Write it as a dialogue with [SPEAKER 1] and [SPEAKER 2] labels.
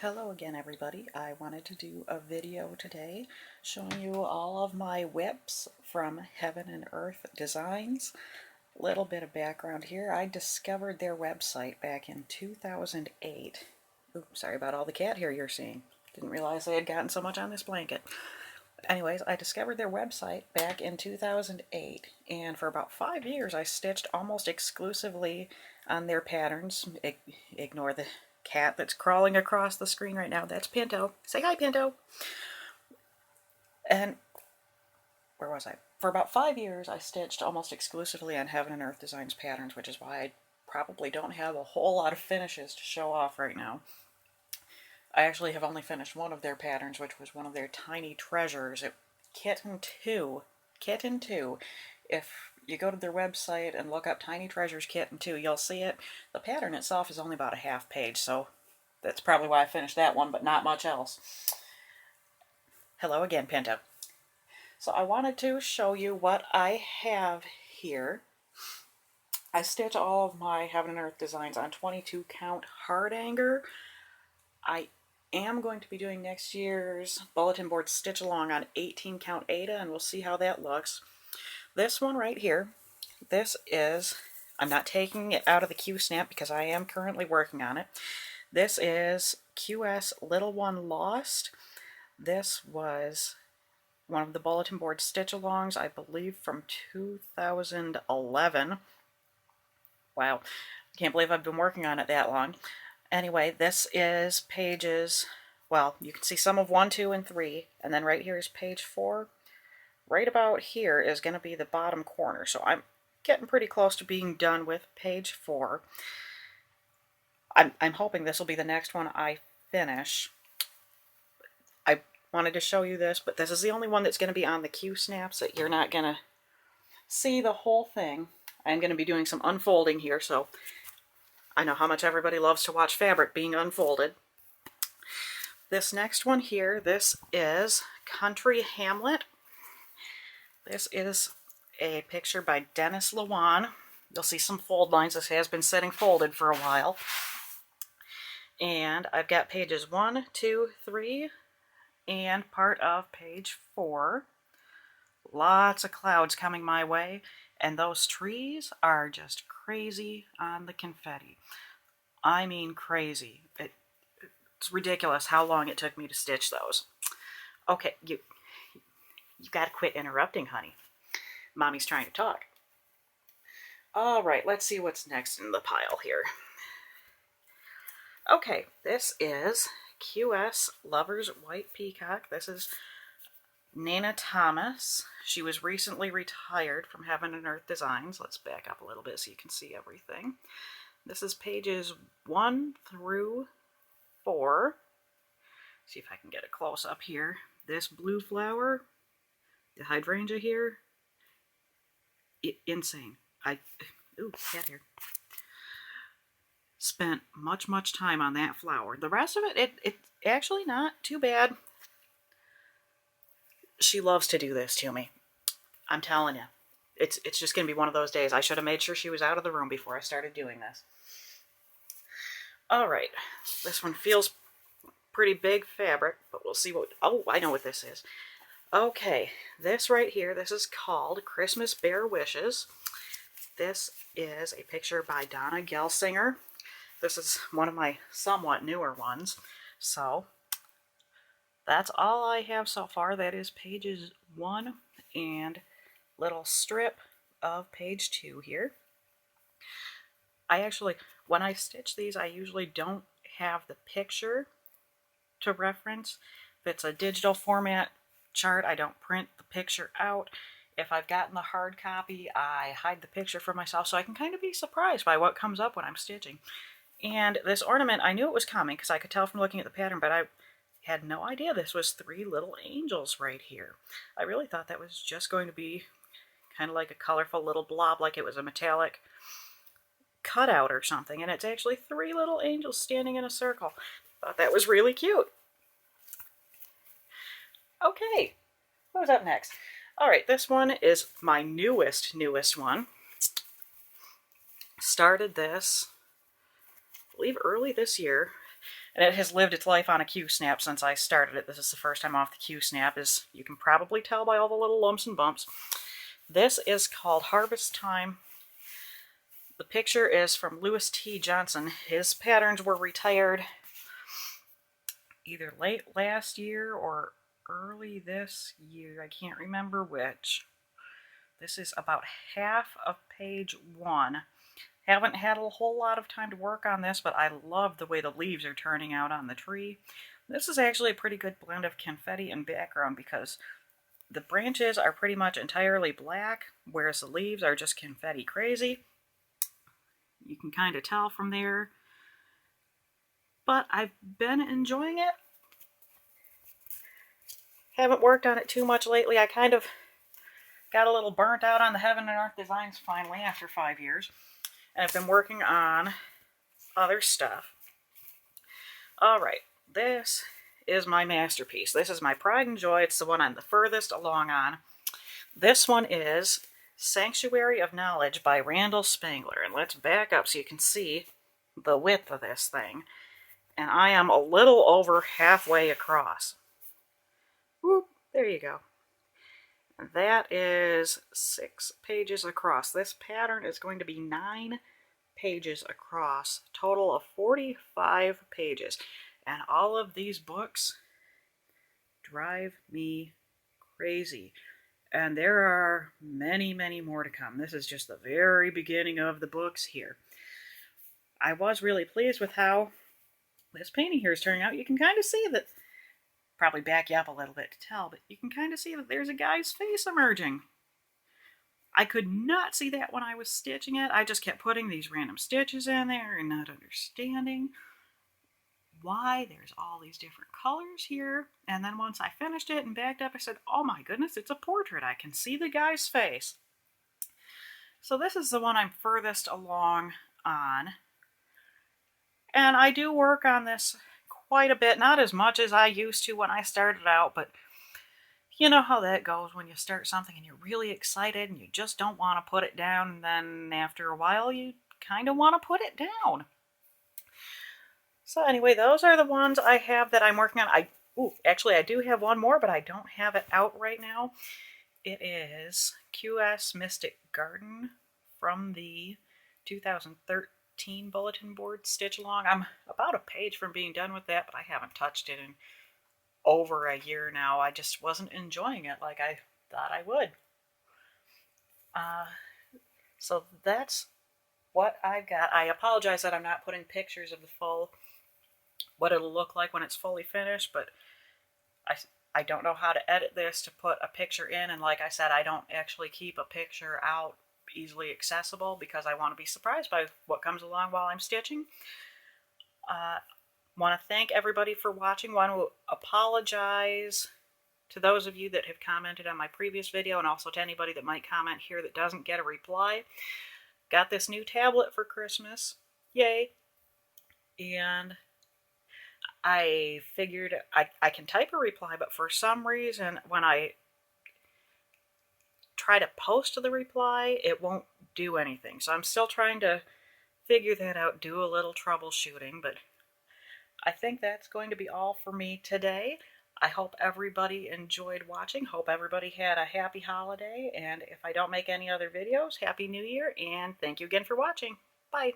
[SPEAKER 1] Hello again, everybody. I wanted to do a video today showing you all of my whips from Heaven and Earth Designs. Little bit of background here. I discovered their website back in 2008. Oops, sorry about all the cat hair you're seeing. Didn't realize I had gotten so much on this blanket. Anyways, I discovered their website back in 2008, and for about 5 years I stitched almost exclusively on their patterns. Ignore the cat that's crawling across the screen right now. That's Pinto. Say hi, Pinto. And where was I? For about 5 years I stitched almost exclusively on Heaven and Earth Designs patterns, which is why I probably don't have a whole lot of finishes to show off right now. I actually have only finished one of their patterns, which was one of their tiny treasures. Kitten 2. Kitten 2. If you go to their website and look up Tiny Treasures Kitten 2, you'll see it. The pattern itself is only about a half page, so that's probably why I finished that one, but not much else. Hello again, Pinto. So I wanted to show you what I have here. I stitch all of my Heaven and Earth designs on 22 count hard anger. I am going to be doing next year's bulletin board stitch along on 18 count Ada, and we'll see how that looks. This one right here, this is, I'm not taking it out of the Q snap because I am currently working on it. This is QS Little One Lost. This was one of the bulletin board stitch alongs, I believe from 2011. Wow, I can't believe I've been working on it that long. Anyway, this is pages, well, you can see some of 1, 2, and 3, and then right here is page 4. Right about here is going to be the bottom corner, so I'm getting pretty close to being done with page 4. I'm hoping this will be the next one I finish. I wanted to show you this, but this is the only one that's going to be on the Q snaps that you're not going to see the whole thing. I'm going to be doing some unfolding here, so I know how much everybody loves to watch fabric being unfolded. This next one here, this is Country Hamlet. This is a picture by Dennis Lewan. You'll see some fold lines. This has been sitting folded for a while. And I've got pages 1, 2, 3, and part of page 4. Lots of clouds coming my way. And those trees are just crazy on the confetti. I mean crazy. It's ridiculous how long it took me to stitch those. Okay, you gotta quit interrupting, honey. Mommy's trying to talk. All right, let's see what's next in the pile here. Okay, this is QS Lover's White Peacock. This is Nana Thomas. She was recently retired from Heaven and Earth Designs. Let's back up a little bit so you can see everything. This is pages 1 through 4. See if I can get a close up here. This blue flower, the hydrangea here, insane. Ooh, cat hair. Spent much time on that flower. The rest of it actually not too bad. She loves to do this to me. I'm telling you. It's just going to be one of those days. I should have made sure she was out of the room before I started doing this. Alright, this one feels pretty big fabric, but we'll see what... Oh, I know what this is. Okay, this right here, this is called Christmas Bear Wishes. This is a picture by Donna Gelsinger. This is one of my somewhat newer ones. So, that's all I have so far. That is pages 1 and little strip of page 2 here. I actually, when I stitch these, I usually don't have the picture to reference. If it's a digital format chart, I don't print the picture out. If I've gotten the hard copy, I hide the picture for myself so I can kind of be surprised by what comes up when I'm stitching. And this ornament, I knew it was coming because I could tell from looking at the pattern, but I had no idea this was 3 little angels right here. I really thought that was just going to be kind of like a colorful little blob, like it was a metallic cutout or something, and it's actually 3 little angels standing in a circle. Thought that was really cute. Okay, who's up next? Alright, this one is my newest one. Started this, I believe, early this year. And it has lived its life on a Q-snap since I started it. This is the first time off the Q-snap, as you can probably tell by all the little lumps and bumps. This is called Harvest Time. The picture is from Lewis T. Johnson. His patterns were retired either late last year or early this year. I can't remember which. This is about half of page 1. Haven't had a whole lot of time to work on this, but I love the way the leaves are turning out on the tree. This is actually a pretty good blend of confetti and background because the branches are pretty much entirely black, whereas the leaves are just confetti crazy. You can kind of tell from there. But I've been enjoying it. Haven't worked on it too much lately. I kind of got a little burnt out on the Heaven and Earth designs finally after 5 years. And I've been working on other stuff. Alright, this is my masterpiece. This is my pride and joy. It's the one I'm the furthest along on. This one is Sanctuary of Knowledge by Randall Spangler. And let's back up so you can see the width of this thing. And I am a little over halfway across. Whoop, there you go. That is 6 pages across. This pattern is going to be 9 pages across. Total of 45 pages. And all of these books drive me crazy. And there are many, many more to come. This is just the very beginning of the books here. I was really pleased with how this painting here is turning out. You can kind of see that, probably back you up a little bit to tell, but you can kind of see that there's a guy's face emerging. I could not see that when I was stitching it. I just kept putting these random stitches in there and not understanding why there's all these different colors here. And then once I finished it and backed up, I said, oh my goodness, it's a portrait. I can see the guy's face. So this is the one I'm furthest along on. And I do work on this quite a bit, not as much as I used to when I started out, but you know how that goes when you start something and you're really excited and you just don't want to put it down, and then after a while you kind of want to put it down. So anyway, those are the ones I have that I'm working on. Actually I do have one more, but I don't have it out right now. It is QS Mystic Garden from the 2013 bulletin board stitch along. I'm about a page from being done with that, but I haven't touched it in over a year now. I just wasn't enjoying it like I thought I would. So that's what I've got. I apologize that I'm not putting pictures of the full, what it'll look like when it's fully finished, but I don't know how to edit this to put a picture in, and like I said, I don't actually keep a picture out easily accessible because I want to be surprised by what comes along while I'm stitching. Want to thank everybody for watching. Want to apologize to those of you that have commented on my previous video, and also to anybody that might comment here that doesn't get a reply. Got this new tablet for Christmas. Yay! And I figured I can type a reply, but for some reason when I try to post the reply, it won't do anything. So I'm still trying to figure that out, do a little troubleshooting, but I think that's going to be all for me today. I hope everybody enjoyed watching. Hope everybody had a happy holiday, and if I don't make any other videos, Happy New Year, and thank you again for watching. Bye!